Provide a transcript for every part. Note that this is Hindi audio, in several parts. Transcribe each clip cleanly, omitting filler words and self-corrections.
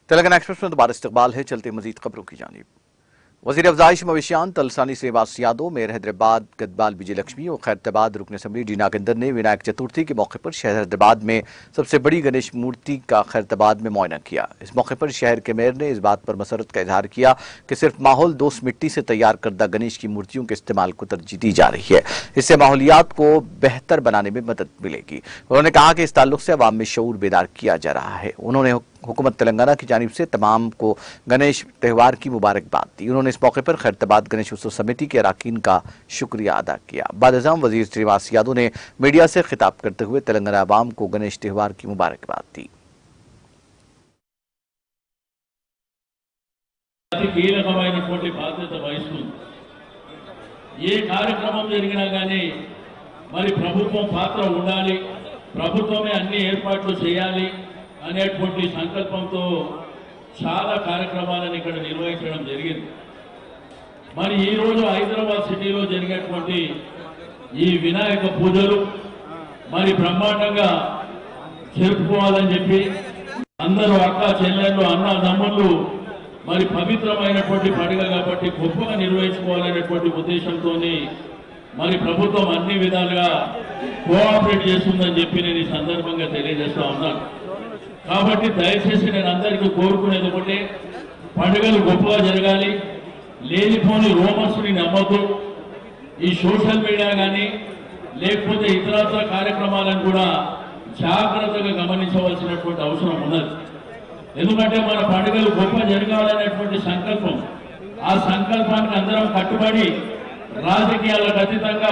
तेलंगाना एक्सप्रेस में दोबारा इस्तकबाल है। चलते मजीद खबरों की जानिब। वजीर अफजाइश मवेशियान तलसानी श्रीनिवास यादव, मेयर हैदराबाद गदबाल विजय लक्ष्मी और खैरताबाद रुकन असम्बली डी नागेंद्र ने विनायक चतुर्थी के मौके पर शहर हैदराबाद में सबसे बड़ी गणेश मूर्ति का खैरताबाद में मुआयना किया। इस मौके पर शहर के मेयर ने इस बात पर मसरत का इजहार किया कि सिर्फ माहौल दोस्त मिट्टी से तैयार करदा गणेश की मूर्तियों के इस्तेमाल को तरजीह दी जा रही है। इससे माहौलियात को बेहतर बनाने में मदद मिलेगी। उन्होंने कहा कि इस ताल्लुक से अवाम में शऊर बेदार किया जा रहा है। उन्होंने हुकूमत तेलंगाना की जानिब से तमाम को गणेश त्यौहार की मुबारकबाद दी। उन्होंने इस मौके पर खैरताबाद गणेश उत्सव समिति के अरकान का शुक्रिया अदा किया। बाद-ए-ज़ाम वजीर श्रीनिवास यादव ने मीडिया से खिताब करते हुए तेलंगाना अवाम को गणेश त्यौहार की मुबारकबाद दी। ये కార్యక్రమం జరిగినా గానీ మరి ప్రభుత్వం పాత్ర ఉండాలి, ప్రభుత్వమే అన్ని ఏర్పాట్లు చేయాలి అనేటువంటి సంకల్పంతో చాలా కార్యక్రమాలను ఇక్కడ నిర్వహించడం జరిగింది। మరి ఈ రోజు హైదరాబాద్ సిటీలో జరిగేటువంటి ఈ వినాయక పూజలు మరి బ్రహ్మాండంగా జరుపుకోవాలని చెప్పి అందరూ అక్క చెల్లెళ్ళు అన్నదమ్ముళ్ళు మరి పవిత్రమైనటువంటి పండుగ కాబట్టి గొప్పగా నిర్వహించుకోవాలనేటువంటి ఉద్దేశంతో మరి ప్రభుత్వం అన్ని విధాలుగా కోఆపరేట్ చేస్తుందని చెప్పి నేను ఈ సందర్భంగా తెలియజేస్తా ఉన్నాను। కాబట్టి దయచేసి నేను అందరికీ కోరుకునేది ఒకటే, పండుగలు గొప్పగా జరగాలి, లేనిపోని రూమర్స్ని నమ్మద్దు। ఈ సోషల్ మీడియా కానీ లేకపోతే ఇతరత్ర కార్యక్రమాలను కూడా జాగ్రత్తగా గమనించవలసినటువంటి అవసరం ఉన్నది। ఎందుకంటే మన పండుగలు గొప్ప జరగాలనేటువంటి సంకల్పం, ఆ సంకల్పానికి అందరం కట్టుబడి రాజకీయాలకు అతీతంగా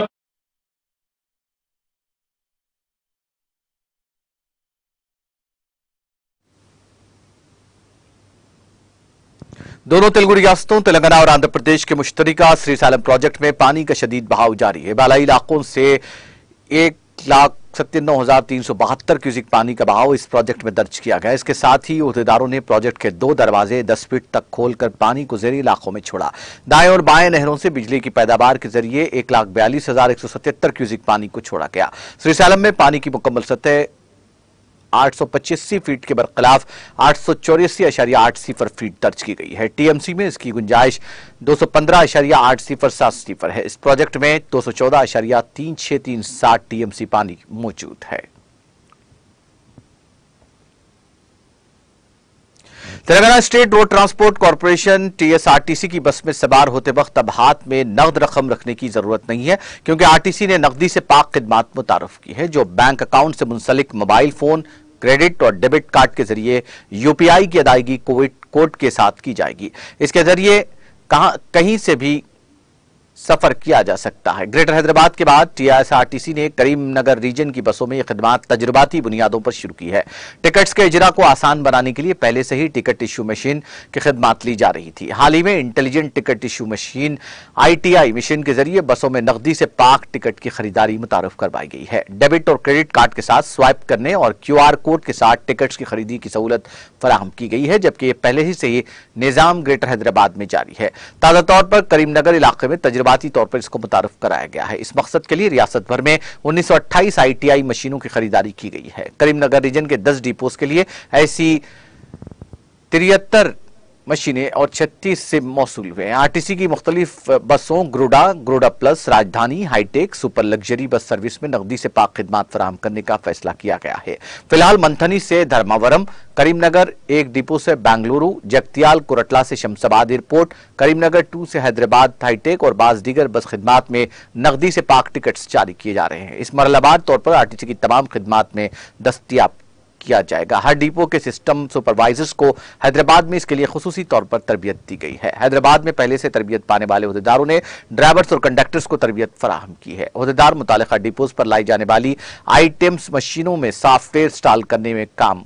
दोनों तेलुगु रियासतों तेलंगाना और आंध्र प्रदेश के मुश्तरका श्रीसालम प्रोजेक्ट में पानी का शदीद बहाव जारी है। बालाई इलाकों से 1,97,372 क्यूसिक पानी का बहाव इस प्रोजेक्ट में दर्ज किया गया। इसके साथ ही उहदेदारों ने प्रोजेक्ट के 2 दरवाजे 10 फीट तक खोलकर पानी को ज़ेरी इलाकों में छोड़ा। दाएं और बाएं नहरों से बिजली की पैदावार के जरिए 1,42,177 क्यूसिक पानी को छोड़ा गया। श्रीसालम में पानी की मुकम्मल सतह 885 फीट के बरखिलाफ 884.80 फीट दर्ज की गई है। टीएमसी में इसकी गुंजाइश 215.80 है। इस प्रोजेक्ट में 214.3637 टीएमसी पानी मौजूद है। Telangana state road transport corporation TSRTC की बस में सवार होते वक्त अब हाथ में नकद रकम रखने की जरूरत नहीं है, क्योंकि आरटीसी ने नकदी से पाक खिदमात मुतारफ की है, जो बैंक अकाउंट से मुंसलिक मोबाइल फोन, क्रेडिट और डेबिट कार्ड के जरिए यूपीआई की अदायगी कोड के साथ की जाएगी। इसके जरिए कहीं से भी सफर किया जा सकता है। ग्रेटर हैदराबाद के बाद टीएसआरटीसी ने करीमनगर रीजन की बसों में यह खिदमात तजुर्बाती बुनियादों पर शुरू की है। टिकट्स के इजरा को आसान बनाने के लिए पहले से ही टिकट इश्यू मशीन की खिदमात ली जा रही थी। हाल ही में intelligent ticket issue machine ITI machine के जरिए बसों में नकदी से पाक टिकट की खरीदारी मुतारफ करवाई गई है। डेबिट और क्रेडिट कार्ड के साथ स्वाइप करने और QR कोड के साथ टिकट्स की खरीदी की सहूलत फराहम की गई है, जबकि पहले ही से ही निजाम ग्रेटर हैदराबाद में जारी है। ताजा तौर पर करीमनगर इलाके में तजुर्बाती तौर पर इसको मुतारफ कराया गया है। इस मकसद के लिए रियासत भर में 1928 ITI मशीनों की खरीदारी की गई है। करीमनगर रीजन के 10 डिपोज के लिए ऐसी 73 मशीनें और 36 से मौसूल हुए हैं। आरटीसी की मुख्तलिफ बसों Garuda plus, Rajdhani, hi-tech, super luxury bus service में नकदी से पाक खिदमात फराहम करने का फैसला किया गया है। फिलहाल मंथनी से धर्मावरम, करीमनगर एक डिपो से बेंगलुरु, जगतियाल कोरटला से शमशाबाद एयरपोर्ट, करीमनगर 2 से हैदराबाद हाईटेक और बाज दीगर बस खिदमात में नकदी से पाक टिकट्स जारी किए जा रहे हैं। इस मरहलावार तौर पर आरटीसी की तमाम खिदमात में दस्तयाब किया जाएगा। हर डिपो के सिस्टम सुपरवाइजर्स को हैदराबाद में इसके लिए खुसूसी तौर पर तरबियत दी गई है। हैदराबाद में पहले से तरबियत पाने वाले उहदेदारों ने ड्राइवर्स और कंडक्टर्स को तरबियत फराहम की है। उहदेदार मुतालिका डिपोज पर लाई जाने वाली आईटेम्स मशीनों में सॉफ्टवेयर इंस्टॉल करने में काम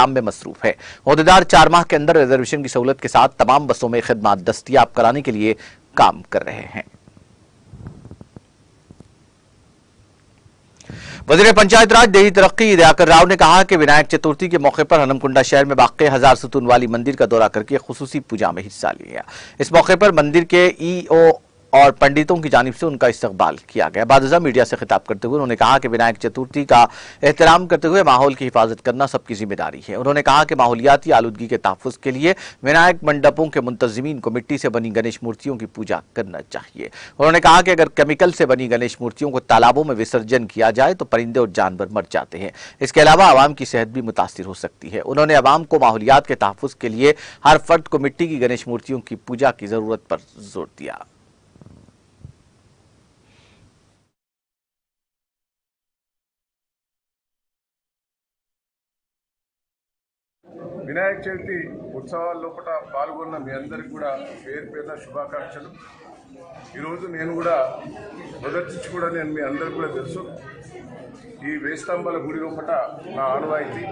में मसरूफ है। उहदेदार 4 माह के अंदर रिजर्वेशन की सहूलत के साथ तमाम बसों में खिदमात दस्तयाब कराने के लिए काम कर रहे हैं। वज़ीर पंचायत राज देही तरक्की दयाकर राव ने कहा कि विनायक चतुर्थी के मौके पर हनमकुंडा शहर में वाक़ 1000 सतून वाली मंदिर का दौरा करके खुसूसी पूजा में हिस्सा लिया। इस मौके पर मंदिर के EO और पंडितों की जानिब से उनका इस्तकबाल किया गया। बादशाह मीडिया से खिताब करते हुए उन्होंने कहा कि विनायक चतुर्थी का एहतराम करते हुए माहौल की हिफाजत करना सबकी जिम्मेदारी है। उन्होंने कहा कि माहौलियाती आलूदगी के तहफ़्फ़ुज़ के लिए विनायक मंडपों के मुंतज़िमीन को मिट्टी से बनी गणेश मूर्तियों की पूजा करना चाहिए। उन्होंने कहा कि अगर केमिकल से बनी गणेश मूर्तियों को तालाबों में विसर्जन किया जाए तो परिंदे और जानवर मर जाते हैं। इसके अलावा आवाम की सेहत भी मुतासिर हो सकती है। उन्होंने आवाम को माहौलियात के तहफ़्फ़ुज़ के लिए हर फर्द को मिट्टी की गणेश मूर्तियों की पूजा की जरूरत पर जोर दिया। వినాయక చవితి ఉత్సవాల లోపల పాల్గొన్న మీ అందరికీ కూడా పేరు పేరున శుభాకాంక్షలు. ఈరోజు నేను కూడా మొదటి నుంచి కూడా నేను మీ అందరికీ కూడా తెలుసు ఈ వేస్తంబాల గుడి లోపల నా ఆనవాయితీ.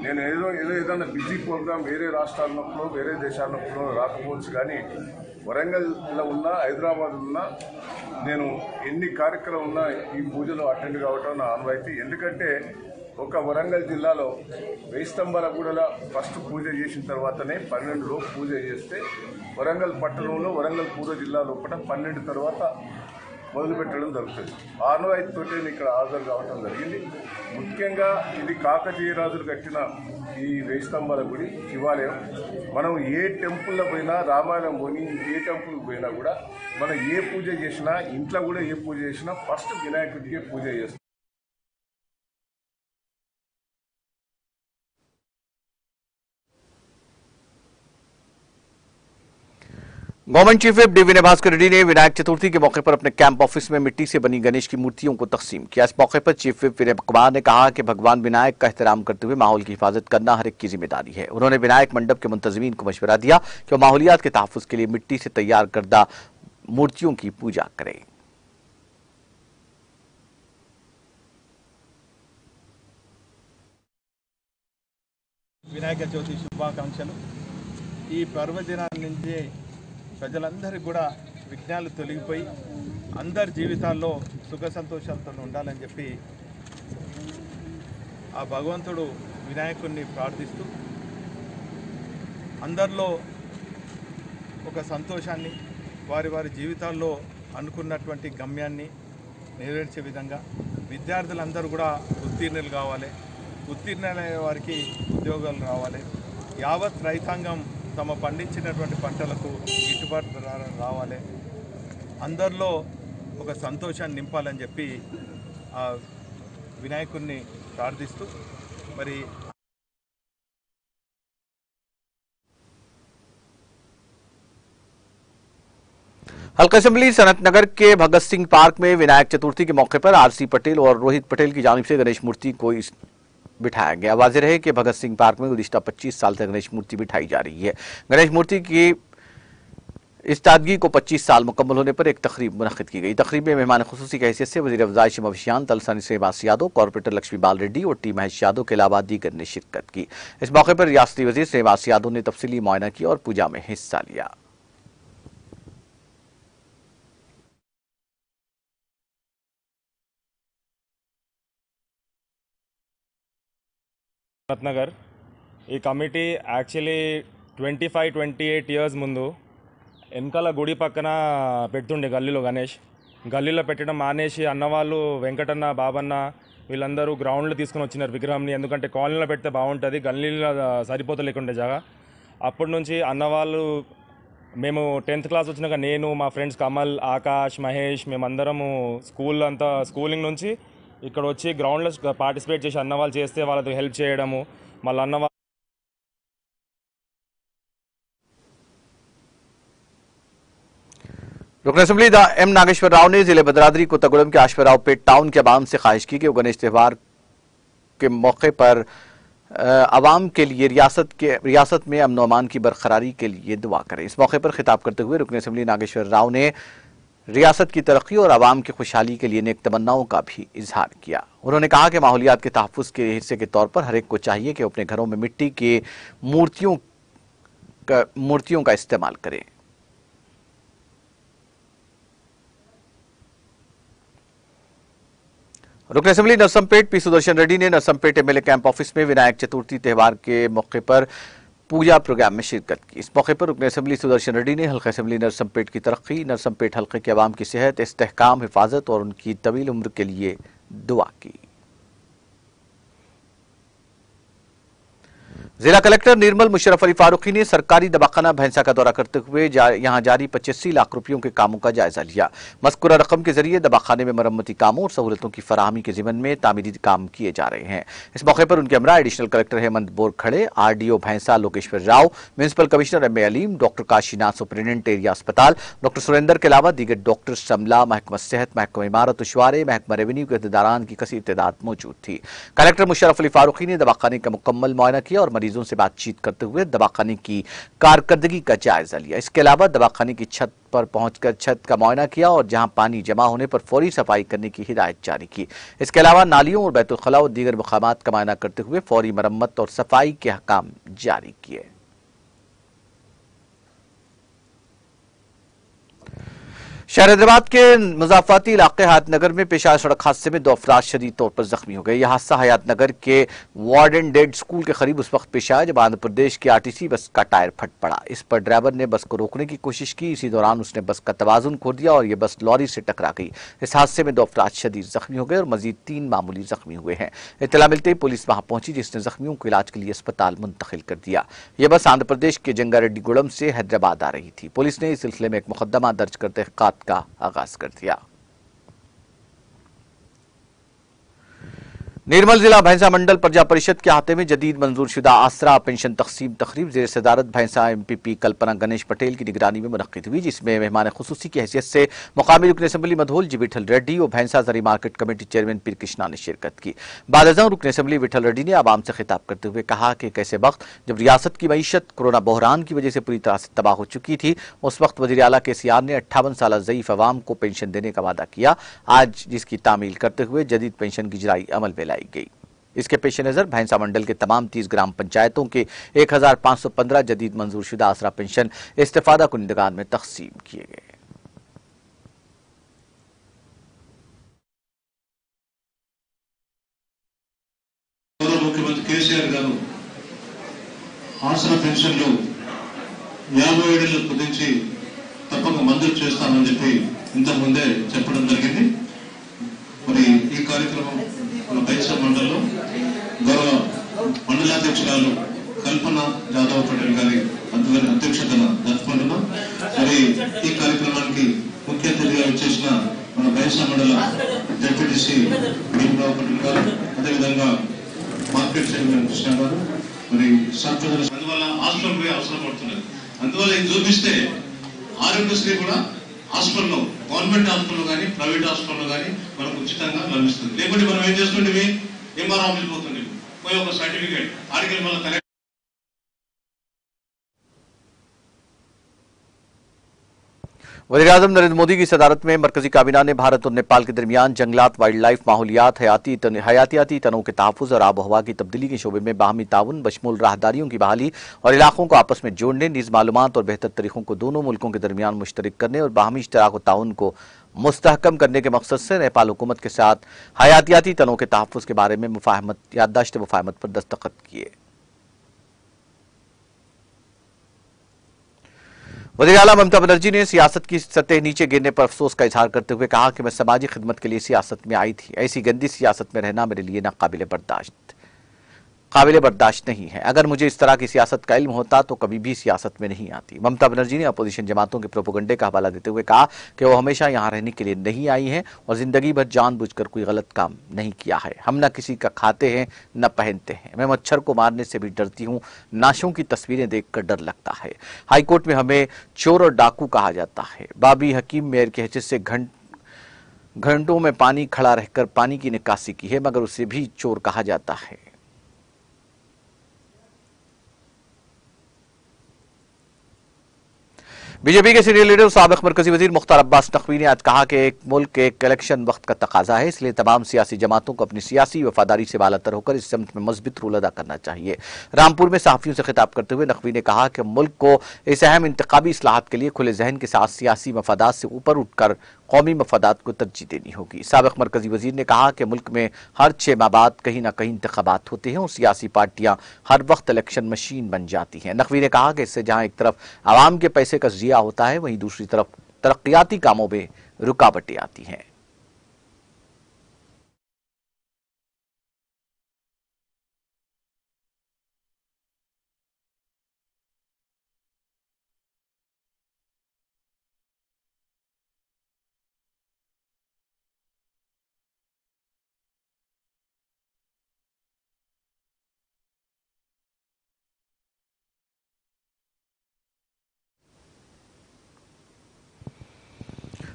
నేను ఏదైనా బిజీ ప్రోగ్రామ్ వేరే రాష్ట్రాల్లో వేరే దేశాల్లో రాకపోవచ్చు, కానీ వరంగల్లో ఉన్నా హైదరాబాద్ ఉన్నా నేను ఎన్ని కార్యక్రమాలు ఉన్నా ఈ పూజలో అటెండ్ కావటం నా ఆనవాయితీ. ఎందుకంటే ఒక వరంగల్ జిల్లాలో వేస్తంబాల గుడిలో ఫస్ట్ పూజ చేసిన తర్వాతనే 12 పూజ చేస్తే వరంగల్ పట్టణంలో వరంగల్ పూర్వ జిల్లా లోపల 12 తర్వాత మొదలు పెట్టడం జరుగుతుంది. ఆనవాయితీతో ఇక్కడ హాజరు కావడం జరిగింది. ముఖ్యంగా ఇది కాకతీయ రాజులు కట్టిన ఈ వేస్తంబాల గుడి శివాలయం. మనం ఏ టెంపుల్లో పోయినా, రామాయణం పోయి ఏ టెంపుల్కి పోయినా కూడా మనం ఏ పూజ చేసినా, ఇంట్లో కూడా ఏ పూజ చేసినా ఫస్ట్ వినాయకుడికి పూజ చేస్తాం. गवर्नमेंट चीफ व्हिप डी विनय भास्कर रेड्डी ने विनायक चतुर्थी के मौके पर अपने कैंप ऑफिस में मिट्टी से बनी गणेश की मूर्तियों को तकसीम किया। इस मौके पर चीफ व्हिप विनय कुमार ने कहा कि भगवान विनायक का एहतराम करते हुए माहौल की हिफाजत करना हर एक की जिम्मेदारी है। उन्होंने विनायक मंडप के मुंतजिमीन को मशवरा दिया कि वो माहौलियात के तहफ़्फ़ुज़ के लिए मिट्टी से तैयार करदा मूर्तियों की पूजा करें। వినాయక చవితి శుభాకాంక్షలు. ఈ పర్వదినాల నుంచి ప్రజలందరికీ కూడా విఘ్నాలు తొలగిపోయి అందరి జీవితాల్లో సుఖ సంతోషాలతో ఉండాలని చెప్పి ఆ భగవంతుడు వినాయకుడిని ప్రార్థిస్తూ అందరిలో ఒక సంతోషాన్ని, వారి వారి జీవితాల్లో అనుకున్నటువంటి గమ్యాన్ని నెరవేర్చే విధంగా విద్యార్థులందరూ కూడా ఉత్తీర్ణులు కావాలి, ఉత్తీర్ణులైన వారికి ఉద్యోగాలు రావాలి, యావత్ రైతాంగం తమ పండించినటువంటి పంటలకు గిట్టుబాటు ధర రావాలి, అందరిలో ఒక సంతోషాన్ని నింపాలని చెప్పి ఆ వినాయకుడిని ప్రార్థిస్తూ మరి हल्का असेंबली सनत नगर के भगत सिंह पार्क में विनायक चतुर्थी के मौके पर आरसी पटेल और रोहित पटेल की जानिब से गणेश मूर्ति को बिठाया गया। वाज़ेह है कि भगत सिंह पार्क में गुज़िश्ता 25 साल से गणेश मूर्ति बिठाई जा रही है। गणेश मूर्ति की इस्तादगी को 25 साल मुकम्मल होने पर एक तकरीब मुनक़िद की गई। तकरीब में मेहमान खुसूसी की हैसियत से वज़ीर अफ़ज़ाइश मवशियान, तलसानी श्रीनिवास यादव, कॉर्पोरेटर लक्ष्मी बाल रेड्डी और टी महेश यादव के अलावा दीगर ने शिरकत की। इस मौके पर रियासती वज़ीर श्रीनिवास यादव ने तफसीली मुआयना किया और पूजा में हिस्सा लिया। రత్నగర్ ఈ కమిటీ యాక్చువల్లీ 25-28 ఇయర్స్ ముందు వెనకాల గుడి పక్కన పెడుతుండే గల్లీలో గల్లీలో పెట్టడం మానేసి అన్నవాళ్ళు వెంకటన్న, బాబన్న వీళ్ళందరూ గ్రౌండ్లో తీసుకుని వచ్చినారు విగ్రహంని. ఎందుకంటే కాలనీలో పెడితే బాగుంటుంది, గల్లీలో సరిపోతలేకుండే జాగా. అప్పటి నుంచి అన్నవాళ్ళు మేము 10th క్లాస్ వచ్చినాక నేను, మా ఫ్రెండ్స్ కమల్, ఆకాష్, మహేష్ మేమందరము స్కూలింగ్ నుంచి ఇక్కడ వచ్చి గ్రౌండ్లో పార్టిసిపేట్ చేసి అన్నవాళ్ళు చేస్తే వాళ్ళతో హెల్ప్ చేయడము, మళ్ళీ అన్నవాళ్ళు रुकन असेंबली एम नागेश्वर राव ने जिले भद्राद्री कोत्तागुड़म के आश्वराव पेट टाउन के अवाम से ख्वाहिश की कि वो गणेश त्यौहार के मौके पर अवाम के लिए रियासत में अमन अमान की बरकरारी के लिए दुआ करें। इस मौके पर खिताब करते हुए रुकन असेंबली नागेश्वर राव ने रियासत की तरक्की और आवाम की खुशहाली के लिए नेक तमन्नाओं का भी इजहार किया। उन्होंने कहा कि माहौलियात के तहफ़्फ़ुज़ के हिस्से के तौर पर हर एक को चाहिए कि अपने घरों में मिट्टी के मूर्तियों का इस्तेमाल करें। रुकन असेंबली नरसमपेट पी सुदर्शन रेड्डी ने नरसमपेट एमएलए कैंप ऑफिस में विनायक चतुर्थी त्यौहार के मौके पर पूजा प्रोग्राम में शिरकत की। इस मौके पर रुकन असेंबली सुदर्शन रेड्डी ने हल्का असेंबली नरसमपेट की तरक्की, नरसमपेट हल्के के अवाम की सेहत, इस्तेहकाम, हिफाजत और उनकी तवील उम्र के लिए दुआ की। जिला कलेक्टर निर्मल मुशर्रफ अली फारूकी ने सरकारी दवाखाना भैंसा का दौरा करते हुए यहां जारी 85 लाख रुपयों के कामों का जायजा लिया। मज़कूरा रकम के जरिए दवाखाने में मरम्मती कामों और सहूलतों की फराहमी के जिम्मन में तामीरी काम किए जा रहे हैं। इस मौके पर उनके हमरा एडिशनल कलेक्टर हेमंत बोरखड़े, RDO भैंसा Lokeshwar Rao, municipal commissioner MA Aleem, doctor Kashinath superintendent area अस्पताल, डॉक्टर सुरेंद्र के अलावा दीगर डॉक्टर समला, महकमा सेहत, महकमा इमारत उशवारे, महकमा रेवेन्यू के अहदेदारान की कसीर तादाद मौजूद थी। कलेक्टर मुशर्रफ अली फारूकी ने दवाखाने का मुकम्मल मुआयना किया और मरीजों से बातचीत करते हुए दवाखाने की कारकर्दगी का जायजा लिया। इसके अलावा दवाखाने की छत पर पहुंचकर छत का मुआयना किया और जहां पानी जमा होने पर फौरी सफाई करने की हिदायत जारी की। इसके अलावा नालियों और बैतुल खला और दीगर मकामात का मुआयना करते हुए फौरी मरम्मत और सफाई के अहकाम जारी किए। शहर हैदराबाद के मुजाफाती इलाके हयातनगर में पेश आए सड़क हादसे में 2 अफराद शदीद तौर पर जख्मी हो गए। यह हादसा हयातनगर के वार्डन डेड स्कूल के करीब उस वक्त पेश आया जब आंध्र प्रदेश की RTC बस का टायर फट पड़ा। इस पर ड्राइवर ने बस को रोकने की कोशिश की। इसी दौरान उसने बस का तवाजुन खो दिया और यह बस लॉरी से टकरा गई। इस हादसे में 2 अफराद शदीद जख्मी हो गए और मजीद 3 मामूली जख्मी हुए हैं। इत्तला मिलते ही पुलिस वहां पहुंची, जिसने जख्मियों को इलाज के लिए अस्पताल मुंतकिल कर दिया। यह बस आंध्र प्रदेश के जंगारेड्डीगुड़म से हैदराबाद आ रही थी। पुलिस ने इस सिलसिले में एक मुकदमा दर्ज कर तहकीकात का आगाज कर दिया। निर्मल जिला भैंसा मंडल प्रजा परिषद के अहाते में जदीद मंजूरशुदा आसरा पेंशन तकसीम तकरीब जेर सदारत भैंसा MPP कल्पना गणेश पटेल की निगरानी में मुनक्किद हुई, जिसमें मेहमान खुसूसी की हैसियत से मुकामी रुकन असेंबली मधोल जी विठल रेड्डी और भैंसा जरी मार्केट कमेटी चेयरमैन पीर कृष्णा ने शिरकत की। बादशाह रुकन असेंबली विठल रेड्डी ने आवाम से खिताब करते हुए कहा कि एक ऐसे वक्त जब रियासत की मईशत कोरोना बहरान की वजह से पूरी तरह से तबाह हो चुकी थी, उस वक्त वज़ीर आला KCR ने 58 साल ज़ईफ अवाम को पेंशन देने का वादा किया। आज जिसकी तामील करते हुए जदीद पेंशन की इजराई अमल में लाई गई। इसके पेश नजर भैंसा मंडल के तमाम 30 ग्राम पंचायतों के 1515 जदीद मंजूरशुदा आसरा पेंशन इस्तेफादा कुनिंदगान में तकसीम किए गए। मुख्यमंत्री KCR గారు ఆసరా పెన్షన్లు 57 ఏళ్లు కుదించి తప్పక మంజూరు చేస్తామని చెప్పి ఇంతకుముందే చెప్పడం జరిగింది। మరి ఈ కార్యక్రమం మన భైంసా మండలంలో గౌరవ మండలాధ్యక్షురాలు కల్పన జాదవ్ పటేల్ గారి అధ్యక్షతన జరుపుకుంటున్నాం। మరి ఈ కార్యక్రమానికి ముఖ్య అతిథిగా వచ్చేసిన మన భైంసా మండల డిప్యూటీసీ భీమరావు పటేల్ గారు, అదేవిధంగా మార్కెట్ చైర్మన్ కృష్ణ గారు, మరి సంప్రదాయ అందువల్ల హాస్పిటల్ పోయి అవసరం పడుతున్నది। అందువల్ల ఇది చూపిస్తే ఆరోగ్యశ్రీ కూడా హాస్పిటల్లో గవర్నమెంట్ హాస్పిటల్లో కానీ ప్రైవేట్ హాస్పిటల్లో కానీ మనకు ఉచితంగా లభిస్తుంది। లేకుంటే మనం ఏం చేస్తుంటే MR ఆఫీస్ పోతుంది, పోయి ఒక సర్టిఫికేట్ ఆడికి మళ్ళీ కలెక్ట్ वज़ीर-ए-आज़म नरेंद्र मोदी की सदारत में मरकजी काबीना ने भारत और नेपाल के दरमियान जंगलात, वाइल्ड लाइफ, माहौलियात, हयातियाती तनों के तहफ़्फ़ुज़ और आब हवा की तब्दीली के शोबे में बाहमी ताउन बशमूल राहदारियों की बहाली और इलाकों को आपस में जोड़ने, नीज़ मालूमात और बेहतर तरीक़ों को दोनों मुल्कों के दरमियान मुश्तरक करने और बाहमी इश्तराक व ताउन को मुस्तहकम करने के मकसद से नेपाल हुकूमत के साथ हयातियाती तनों के तहफ़्फ़ुज़ के बारे में याददाश्त मुफाहमत पर दस्तखत किए। वज़ीर आला ममता बनर्जी ने सियासत की सतह नीचे गिरने पर अफसोस का इजहार करते हुए कहा कि मैं समाजी खिदमत के लिए सियासत में आई थी। ऐसी गंदी सियासत में रहना मेरे लिए काबिल बर्दाश्त नहीं है। अगर मुझे इस तरह की सियासत का इल्म होता तो कभी भी सियासत में नहीं आती। ममता बनर्जी ने अपोजिशन जमातों के प्रोपोगंडे का हवाला देते हुए कहा कि वो हमेशा यहाँ रहने के लिए नहीं आई हैं और जिंदगी भर जानबूझकर कोई गलत काम नहीं किया है। हम न किसी का खाते हैं न पहनते हैं। मैं मच्छर को मारने से भी डरती हूँ, नाशों की तस्वीरें देखकर डर लगता है। हाईकोर्ट में हमें चोर और डाकू कहा जाता है। बाबी हकीम मेयर की हैसियत से घंटों में पानी खड़ा रहकर पानी की निकासी की है, मगर उसे भी चोर कहा जाता है। बीजेपी के सीनियर लीडर साबिक मरकजी वजीर मुख्तार अब्बास नकवी ने आज कहा कि एक मुल्क एक इलेक्शन वक्त का तकाजा है, इसलिए तमाम सियासी जमातों को अपनी सियासी वफादारी से बालातर होकर इस समत में मजबूत रोल अदा करना चाहिए। रामपुर में सहाफियों से खिताब करते हुए नकवी ने कहा कि मुल्क को इस अहम इंतखाबी इस्लाहात के लिए खुले जहन के साथ सियासी मफादात से ऊपर उठकर कौमी मफादात को तरजीह देनी होगी। साबिक मरकजी वजीर ने कहा कि मुल्क में हर 6 माह बाद कहीं ना कहीं इंतखाबात होते हैं और सियासी पार्टियां हर वक्त इलेक्शन मशीन बन जाती हैं। नकवी ने कहा कि इससे जहां एक तरफ आवाम के पैसे का ज़िया होता है, वहीं दूसरी तरफ तरक्याती कामों में रुकावटें आती हैं।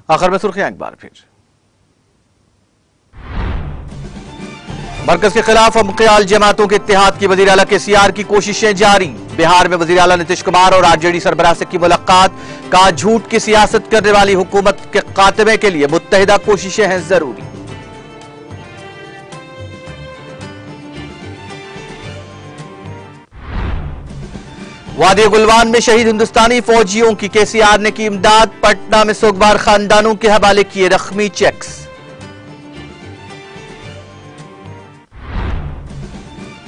आखिर में सुर्खियां एक बार फिर। मरकज के खिलाफ अमख्याल जमातों के इत्तेहाद की वज़ीर आला KCR की कोशिशें जारी। बिहार में वज़ीर आला नीतीश कुमार और RJD सरबराह से की मुलाकात। कहा झूठ की सियासत करने वाली हुकूमत के खात्मे के लिए मुत्तहिदा कोशिशें हैं जरूरी। वादी गुलवान में शहीद हिंदुस्तानी फौजियों की KCR ने की इमदाद। पटना में सोगवार खानदानों के हवाले किए रकमी चेक्स।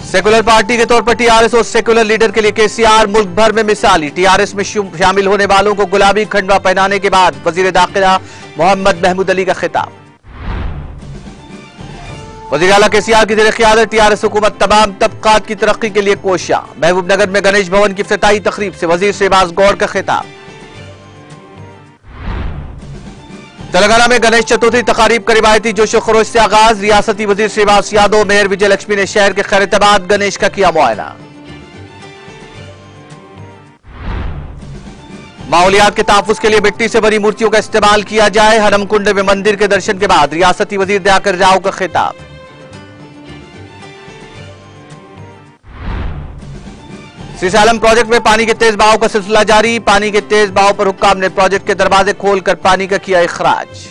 सेकुलर पार्टी के तौर पर TRS और सेकुलर लीडर के लिए KCR मुल्क भर में मिसाली। TRS में शामिल होने वालों को गुलाबी खंडवा पहनाने के बाद वजीर दाखिला मोहम्मद महमूद अली का खिताब। वज़ीर आला KCR की ज़ेर क़ियादत TRS हुकूमत तमाम तबक़ात की तरक्की के लिए कोशिश। महबूबनगर में गणेश भवन की इफ्तिताही तकरीब से वज़ीर शहबाज गौर का खिताब। तेलंगाना में गणेश चतुर्थी तकारीब का रिवायती जोश व खरोश से आगाज। रियासती वज़ीर शहबाज यादव, मेयर विजय लक्ष्मी ने शहर के खैरताबाद गणेश का किया मुआयना। माहौलियात के तहफ़्फ़ुज़ के लिए मिट्टी से बनी मूर्तियों का इस्तेमाल किया जाए। हरम कुंड में मंदिर के दर्शन के बाद रियासती वज़ीर दयाकर राव का खिताब। श्रीसालम प्रोजेक्ट में पानी के तेज बहाव का सिलसिला जारी। पानी के तेज बहाव पर हुक्काम ने प्रोजेक्ट के दरवाजे खोलकर पानी का किया इखराज।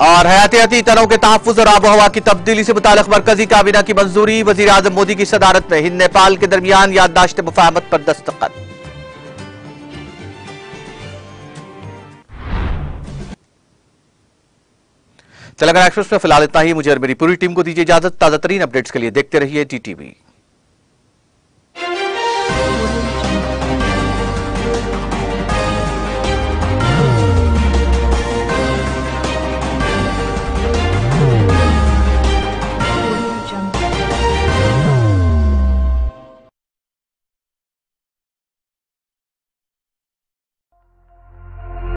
और हयातियाती तनों के तहफ़्फ़ुज़ और आबोहवा की तब्दीली से मुताल्लिक़ मरकजी काबीना की मंजूरी। वज़ीर आज़म मोदी की सदारत में हिंद नेपाल के दरमियान याददाश्त मुफ़ाहमत पर दस्तखत। तेलंगाना एक्सप्रेस में फिलहाल इतना ही। मुझे और मेरी पूरी टीम को दीजिए इजाजत। ताज़ा तरीन अपडेट्स के लिए देखते रहिए TTV।